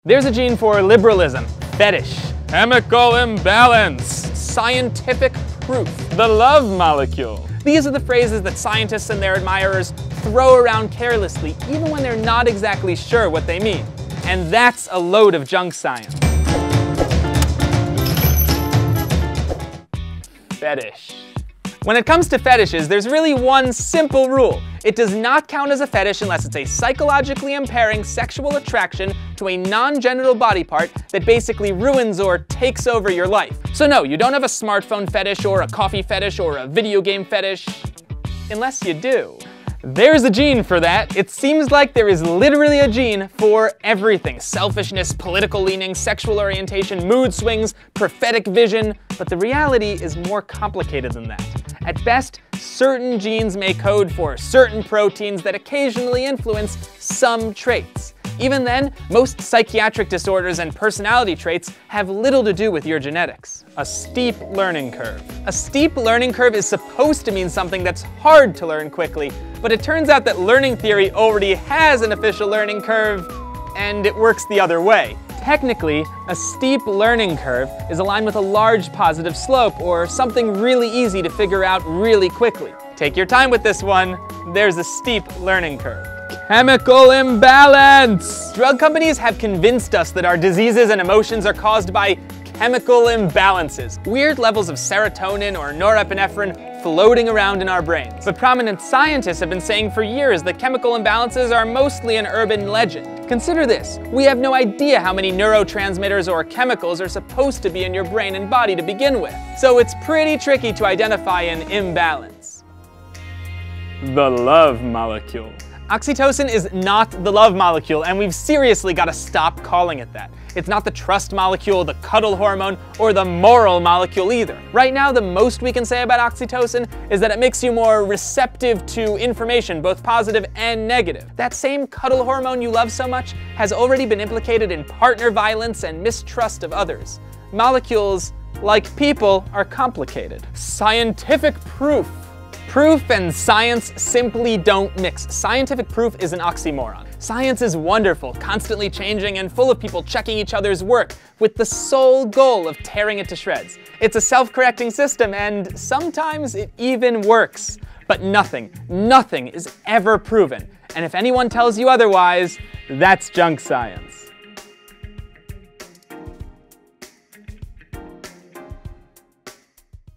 There's a gene for liberalism, fetish, chemical imbalance, scientific proof, the love molecule. These are the phrases that scientists and their admirers throw around carelessly, even when they're not exactly sure what they mean. And that's a load of junk science. Fetish. When it comes to fetishes, there's really one simple rule. It does not count as a fetish unless it's a psychologically impairing sexual attraction to a non-genital body part that basically ruins or takes over your life. So no, you don't have a smartphone fetish or a coffee fetish or a video game fetish, unless you do. There's a gene for that. It seems like there is literally a gene for everything. Selfishness, political leaning, sexual orientation, mood swings, prophetic vision. But the reality is more complicated than that. At best, certain genes may code for certain proteins that occasionally influence some traits. Even then, most psychiatric disorders and personality traits have little to do with your genetics. A steep learning curve. A steep learning curve is supposed to mean something that's hard to learn quickly, but it turns out that learning theory already has an official learning curve, and it works the other way. Technically, a steep learning curve is aligned with a large positive slope, or something really easy to figure out really quickly. Take your time with this one. There's a steep learning curve. Chemical imbalance! Drug companies have convinced us that our diseases and emotions are caused by chemical imbalances, weird levels of serotonin or norepinephrine floating around in our brains. But prominent scientists have been saying for years that chemical imbalances are mostly an urban legend. Consider this, we have no idea how many neurotransmitters or chemicals are supposed to be in your brain and body to begin with, so it's pretty tricky to identify an imbalance. The love molecule. Oxytocin is not the love molecule, and we've seriously got to stop calling it that. It's not the trust molecule, the cuddle hormone, or the moral molecule either. Right now, the most we can say about oxytocin is that it makes you more receptive to information, both positive and negative. That same cuddle hormone you love so much has already been implicated in partner violence and mistrust of others. Molecules, like people, are complicated. Scientific proof. Proof and science simply don't mix. Scientific proof is an oxymoron. Science is wonderful, constantly changing, and full of people checking each other's work with the sole goal of tearing it to shreds. It's a self-correcting system, and sometimes it even works. But nothing is ever proven. And if anyone tells you otherwise, that's junk science.